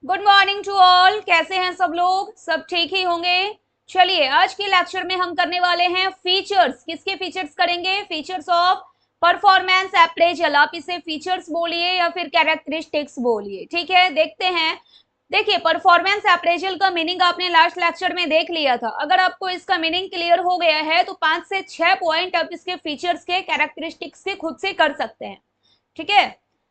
Good morning to all. कैसे हैं सब लोग? सब ठीक ही होंगे। चलिए, आज के लेक्चर में हम करने वाले हैं फीचर्स। किसके फीचर्स करेंगे? Features of performance appraisal. आप इसे फीचर्स बोलिए या फिर कैरेक्टरिस्टिक्स बोलिए, ठीक है। देखते हैं। देखिए, परफॉर्मेंस अप्रेजल का मीनिंग आपने लास्ट लेक्चर में देख लिया था। अगर आपको इसका मीनिंग क्लियर हो गया है तो 5 से 6 पॉइंट आप इसके फीचर्स के, कैरेक्टरिस्टिक्स के खुद से कर सकते हैं, ठीक है।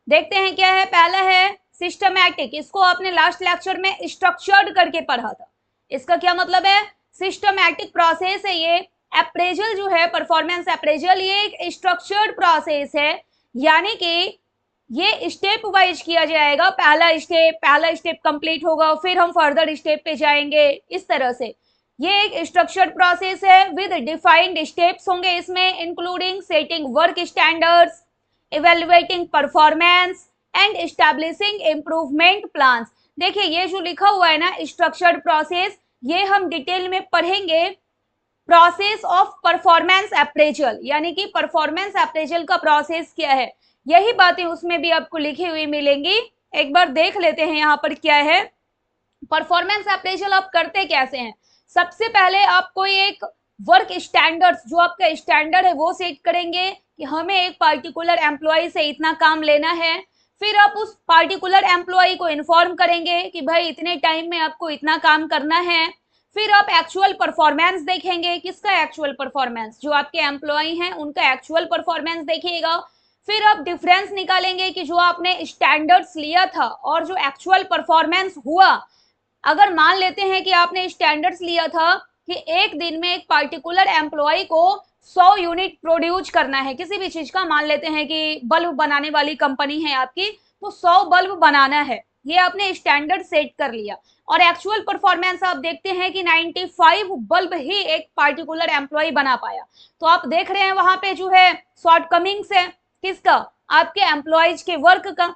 देखते हैं क्या है। पहला है सिस्टमैटिक। इसको आपने लास्ट लेक्चर में स्ट्रक्चर्ड करके पढ़ा था। इसका क्या मतलब है? सिस्टमैटिक प्रोसेस है ये। अप्रेजल जो है, परफॉर्मेंस अप्रेजल, ये एक स्ट्रक्चर्ड प्रोसेस है। यानी कि ये स्टेप वाइज किया जाएगा। पहला स्टेप कंप्लीट होगा, फिर हम फर्दर स्टेप पे जाएंगे, इस तरह से। ये एक स्ट्रक्चर्ड प्रोसेस है विद डिफाइंड स्टेप्स होंगे इसमें, including setting work standards, evaluating performance and establishing improvement plans. देखिए, ये जो लिखा हुआ है ना स्ट्रक्चर्ड प्रोसेस, ये हम डिटेल में पढ़ेंगे। प्रोसेस ऑफ परफॉर्मेंस अप्रेजल, यानी कि परफॉर्मेंस अप्रेजल का प्रोसेस क्या है, यही बातें उसमें भी आपको लिखी हुई मिलेंगी। एक बार देख लेते हैं यहाँ पर क्या है। परफॉर्मेंस अप्रेजल आप करते कैसे हैं? सबसे पहले आप कोई एक वर्क स्टैंडर्ड्स, जो आपका स्टैंडर्ड है वो सेट करेंगे कि हमें एक पार्टिकुलर एम्प्लॉय से इतना काम लेना है। फिर आप उस पार्टिकुलर एम्प्लॉय को इन्फॉर्म करेंगे कि भाई इतने टाइम में आपको इतना काम करना है। फिर आप एक्चुअल परफॉर्मेंस देखेंगे। किसका एक्चुअल परफॉर्मेंस? जो आपके एम्प्लॉय हैं उनका एक्चुअल परफॉर्मेंस देखिएगा। फिर आप डिफरेंस निकालेंगे कि जो आपने स्टैंडर्ड्स लिया था और जो एक्चुअल परफॉर्मेंस हुआ। अगर मान लेते हैं कि आपने स्टैंडर्ड्स लिया था कि एक दिन में एक पार्टिकुलर एम्प्लॉय को 100 यूनिट प्रोड्यूस करना है किसी भी चीज का, मान लेते हैं कि बल्ब बनाने वाली कंपनी है आपकी, तो 100 बल्ब बनाना है, ये आपने स्टैंडर्ड सेट कर लिया। और एक्चुअल परफॉर्मेंस आप देखते हैं कि 95 बल्ब ही एक पार्टिकुलर एम्प्लॉय बना पाया। तो आप देख रहे हैं वहां पे जो है शॉर्टकमिंग्स है। किसका? आपके एम्प्लॉयज के वर्क का।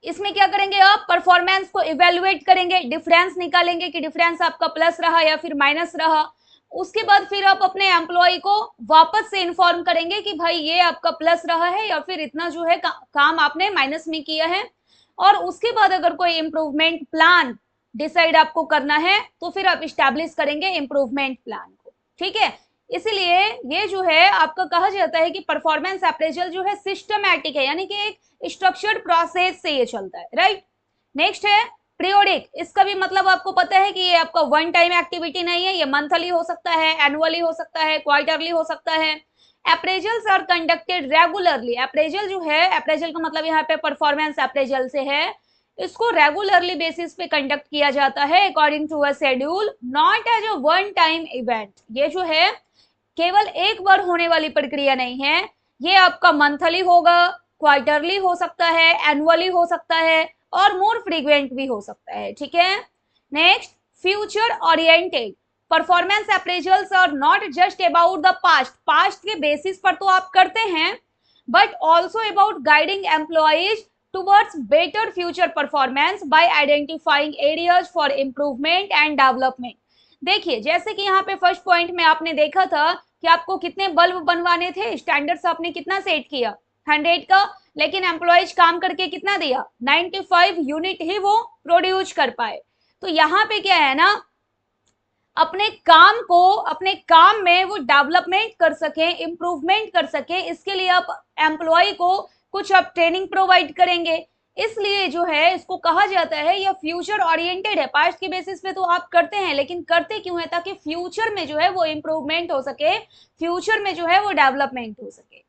इसमें क्या करेंगे? आप परफॉर्मेंस को इवेल्युएट करेंगे, डिफरेंस निकालेंगे कि डिफरेंस आपका प्लस रहा या फिर माइनस रहा। उसके बाद फिर आप अपने एम्प्लॉय को वापस से इन्फॉर्म करेंगे कि भाई ये आपका प्लस रहा है या फिर इतना जो है काम आपने माइनस में किया है। और उसके बाद अगर कोई इंप्रूवमेंट प्लान डिसाइड आपको करना है तो फिर आप स्टैब्लिश करेंगे इंप्रूवमेंट प्लान को, ठीक है। इसलिए ये जो है आपका कहा जाता है कि परफॉर्मेंस अप्रेजल जो है सिस्टमैटिक है, यानी कि एक स्ट्रक्चर्ड प्रोसेस से ये चलता है, राइट। नेक्स्ट है पीरियोडिक। इसका भी मतलब आपको पता है कि ये आपका वन टाइम एक्टिविटी नहीं है, ये मंथली हो सकता है, एनुअली हो सकता है, क्वार्टरली हो सकता है। Appraisals are conducted regularly. Appraisal जो है, अप्रेजल का मतलब यहाँ पे परफॉर्मेंस अप्रेजल से है, इसको रेगुलरली बेसिस पे कंडक्ट किया जाता है according to a schedule, not as a one time event. ये जो है केवल एक बार होने वाली प्रक्रिया नहीं है, ये आपका मंथली होगा, क्वार्टरली हो सकता है, एनुअली हो सकता है और मोर फ्रीक्वेंट भी हो सकता है, ठीक है। Next, future oriented. Performance appraisals are not just about the past, past के बेसिस पर तो आप करते हैं, but also about guiding employees towards better future performance by identifying areas for improvement and development। देखिए, जैसे कि यहाँ पे फर्स्ट पॉइंट में आपने देखा था कि आपको कितने बल्ब बनवाने थे, स्टैंडर्ड्स आपने कितना सेट किया? 100 का। लेकिन एम्प्लॉयज काम करके कितना दिया? 95 यूनिट ही वो प्रोड्यूस कर पाए। तो यहाँ पे क्या है ना, अपने काम को, अपने काम में वो डेवलपमेंट कर सके, इंप्रूवमेंट कर सके, इसके लिए आप एम्प्लॉय को कुछ आप ट्रेनिंग प्रोवाइड करेंगे। इसलिए जो है इसको कहा जाता है यह फ्यूचर ओरिएंटेड है। पास्ट के बेसिस पे तो आप करते हैं, लेकिन करते क्यों है? ताकि फ्यूचर में जो है वो इंप्रूवमेंट हो सके, फ्यूचर में जो है वो डेवलपमेंट हो सके।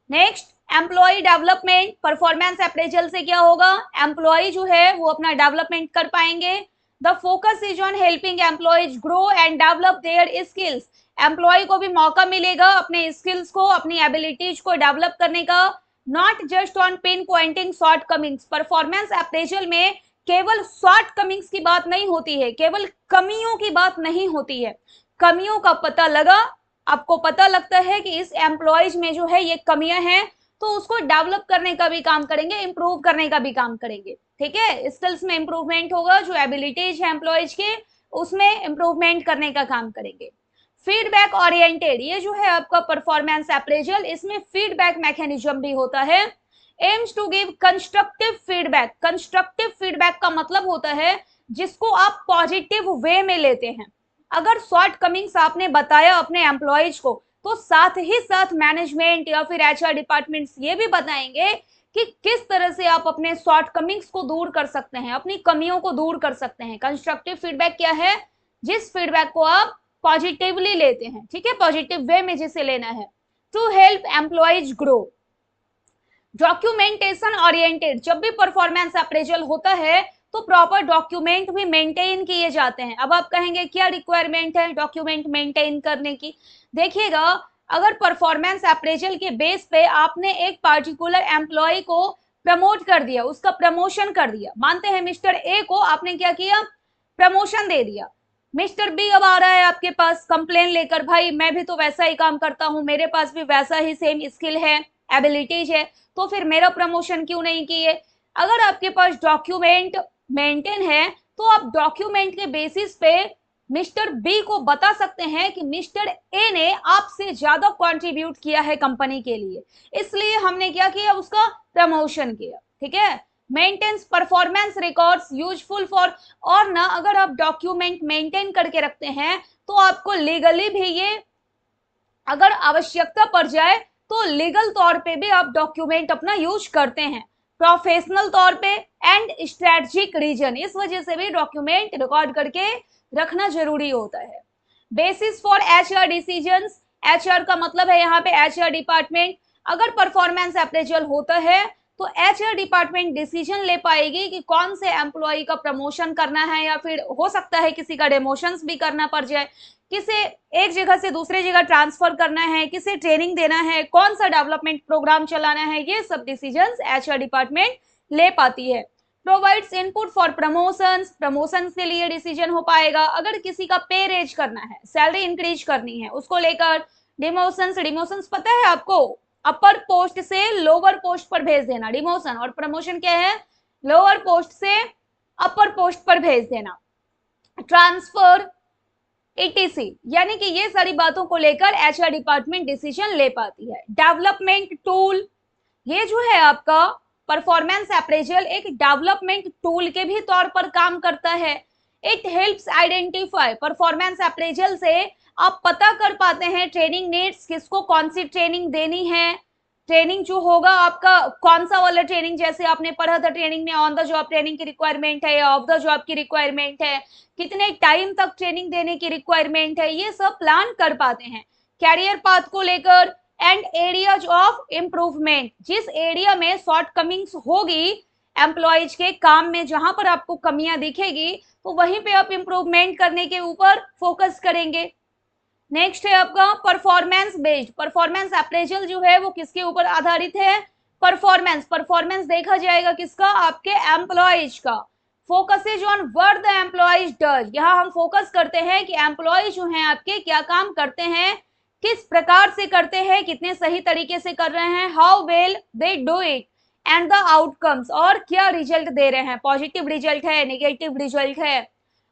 Next, employee development. Performance appraisal से क्या होगा? एम्प्लॉय जो है वो अपना डेवलपमेंट कर पाएंगे। The focus is on helping employees grow and develop their skills. Employee को भी मौका मिलेगा अपने स्किल्स को, अपनी एबिलिटीज को डेवलप करने का, not just on pinpointing shortcomings. Performance appraisal में केवल शॉर्ट कमिंग्स की बात नहीं होती है, केवल कमियों की बात नहीं होती है। कमियों का पता लगा, आपको पता लगता है कि इस एम्प्लॉयज में जो है ये कमियां हैं, तो उसको डेवलप करने का भी काम करेंगे, इंप्रूव करने का भी काम करेंगे, ठीक है। स्किल्स में इंप्रूवमेंट होगा, जो एबिलिटीज है एम्प्लॉयज के उसमें इंप्रूवमेंट करने का काम करेंगे। फीडबैक ओरिएंटेड, ये जो है आपका परफॉर्मेंस अप्रेजल, इसमें फीडबैक मैकेनिज्म भी होता है। Aims to give constructive feedback. Constructive feedback का मतलब होता है जिसको आप पॉजिटिव वे में लेते हैं। अगर शॉर्ट कमिंग्स आपने बताया अपने एम्प्लॉयज को, तो साथ ही साथ मैनेजमेंट या फिर एचआर डिपार्टमेंट्स ये भी बताएंगे कि किस तरह से आप अपने शॉर्ट कमिंग्स को दूर कर सकते हैं, अपनी कमियों को दूर कर सकते हैं। कंस्ट्रक्टिव फीडबैक क्या है? जिस फीडबैक को आप पॉजिटिवली लेते हैं, ठीक है, पॉजिटिव वे में जिसे लेना है। To help employees grow. Documentation oriented. जब भी परफॉर्मेंस अप्रेजल होता है तो प्रॉपर डॉक्यूमेंट भी मेंटेन किए जाते हैं। अब आप कहेंगे क्या रिक्वायरमेंट है डॉक्यूमेंट मेंटेन करने की? देखिएगा, अगर परफॉर्मेंस अप्रेजल के बेस पे आपने एक पार्टिकुलर एम्प्लॉय को प्रमोट कर दिया, उसका प्रमोशन कर दिया, मानते हैं मिस्टर ए को आपने क्या किया, प्रमोशन दे दिया। मिस्टर बी अब आ रहा है आपके पास कंप्लेन लेकर, भाई मैं भी तो वैसा ही काम करता हूं, मेरे पास भी वैसा ही सेम स्किल है, एबिलिटीज है, तो फिर मेरा प्रमोशन क्यों नहीं किए? अगर आपके पास डॉक्यूमेंट मेंटेन है तो आप डॉक्यूमेंट के बेसिस पे मिस्टर बी को बता सकते हैं कि मिस्टर ए ने आपसे ज्यादा कंट्रीब्यूट किया है कंपनी के लिए, इसलिए हमने क्या किया, उसका प्रमोशन किया। ठीक है, maintains performance records useful for, और ना अगर आप डॉक्यूमेंट मेंटेन करके रखते हैं तो आपको लीगली भी ये, अगर आवश्यकता पड़ जाए तो लीगल तौर पे भी आप डॉक्यूमेंट अपना यूज करते हैं, प्रोफेशनल तौर पे एंड स्ट्रेटजिक रीजन, इस वजह से भी डॉक्यूमेंट रिकॉर्ड करके रखना जरूरी होता है। Basis for HR decisions. HR का मतलब है यहाँ पे एचआर डिपार्टमेंट। अगर परफॉर्मेंस अप्रेजल होता है तो एचआर डिपार्टमेंट डिसीजन ले पाएगी कि कौन से एम्प्लॉय का प्रमोशन करना है, या फिर हो सकता है किसी का डेमोशंस भी करना पड़ जाए, किसे एक जगह से दूसरे जगह ट्रांसफर करना है, किसे ट्रेनिंग देना है, कौन सा डेवलपमेंट प्रोग्राम चलाना है, ये सब डिसीजंस एचआर डिपार्टमेंट ले पाती है। Provides input for promotions. Promotions के लिए डिसीजन हो पाएगा। अगर किसी का पे रेज करना है, सैलरी इंक्रीज करनी है, उसको लेकर डिमोशंस। डिमोशंस पता है आपको, अपर पोस्ट से लोअर पोस्ट पर भेज देना डिमोशन, और प्रमोशन क्या है, लोअर पोस्ट से अपर पोस्ट पर भेज देना, ट्रांसफर, ETC, यानी कि ये सारी बातों को लेकर एचआर डिपार्टमेंट डिसीजन ले पाती है। डेवलपमेंट टूल, ये जो है आपका परफॉर्मेंस अप्रेजल एक डेवलपमेंट टूल के भी तौर पर काम करता है। It helps identify. Performance appraisal से आप पता कर पाते हैं ट्रेनिंग नीड्स, किसको कौन सी ट्रेनिंग देनी है, ट्रेनिंग जो होगा आपका कौन सा वाला ट्रेनिंग, जैसे आपने पढ़ा था ट्रेनिंग में ऑन द जॉब ट्रेनिंग की रिक्वायरमेंट है या ऑफ द जॉब की रिक्वायरमेंट है, कितने टाइम तक ट्रेनिंग देने की रिक्वायरमेंट है, ये सब प्लान कर पाते हैं। कैरियर पाथ को लेकर एंड एरियाज ऑफ इम्प्रूवमेंट, जिस एरिया में शॉर्ट कमिंग्स होगी एम्प्लॉयज के काम में, जहां पर आपको कमियां दिखेगी तो वहीं पे आप इम्प्रूवमेंट करने के ऊपर फोकस करेंगे। नेक्स्ट है आपका परफॉर्मेंस बेस्ड। परफॉर्मेंस अप्रेजल जो है वो किसके ऊपर आधारित है, परफॉर्मेंस। परफॉर्मेंस देखा जाएगा किसका, आपके एम्प्लॉयज का। Focuses on what the employees does, यहाँ हम फोकस करते हैं कि एम्प्लॉय जो हैं आपके क्या काम करते हैं, किस प्रकार से करते हैं, कितने सही तरीके से कर रहे हैं, how well they do it and the outcomes, और क्या रिजल्ट दे रहे हैं, पॉजिटिव रिजल्ट है, नेगेटिव रिजल्ट है।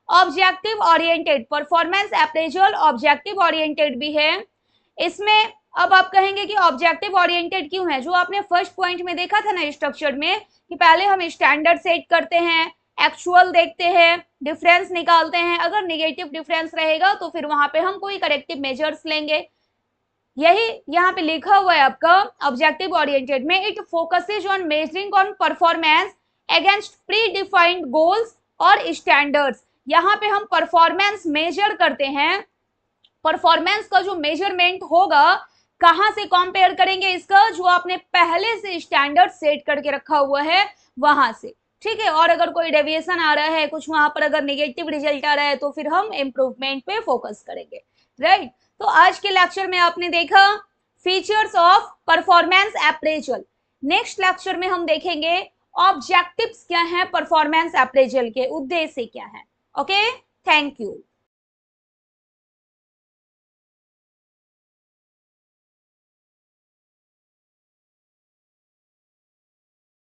Objective oriented. Performance appraisal objective oriented भी है। इसमें अब आप कहेंगे कि ऑब्जेक्टिव ओरिएंटेड क्यों है, जो आपने फर्स्ट पॉइंट में देखा था ना स्ट्रक्चर में, कि पहले हम स्टैंडर्ड सेट करते हैं, एक्चुअल देखते हैं, डिफरेंस निकालते हैं, अगर नेगेटिव डिफरेंस रहेगा तो फिर वहां पे हम कोई करेक्टिव मेजर्स लेंगे। यही यहाँ पे लिखा हुआ है आपका ऑब्जेक्टिव ओरिएंटेड में। It focuses on measuring on performance against pre defined goals और स्टैंडर्ड्स। यहाँ पे हम परफॉर्मेंस मेजर करते हैं, परफॉर्मेंस का जो मेजरमेंट होगा कहां से कंपेयर करेंगे, इसका जो आपने पहले से स्टैंडर्ड सेट करके रखा हुआ है वहां से। ठीक है, और अगर कोई डेविएशन आ रहा है, कुछ वहां पर अगर नेगेटिव रिजल्ट आ रहा है तो फिर हम इम्प्रूवमेंट पे फोकस करेंगे। राइट, तो आज के लेक्चर में आपने देखा features of performance appraisal. Next lecture में हम देखेंगे ऑब्जेक्टिव्स क्या हैं परफॉर्मेंस अप्रेजल के, उद्देश्य क्या है। Okay, thank you.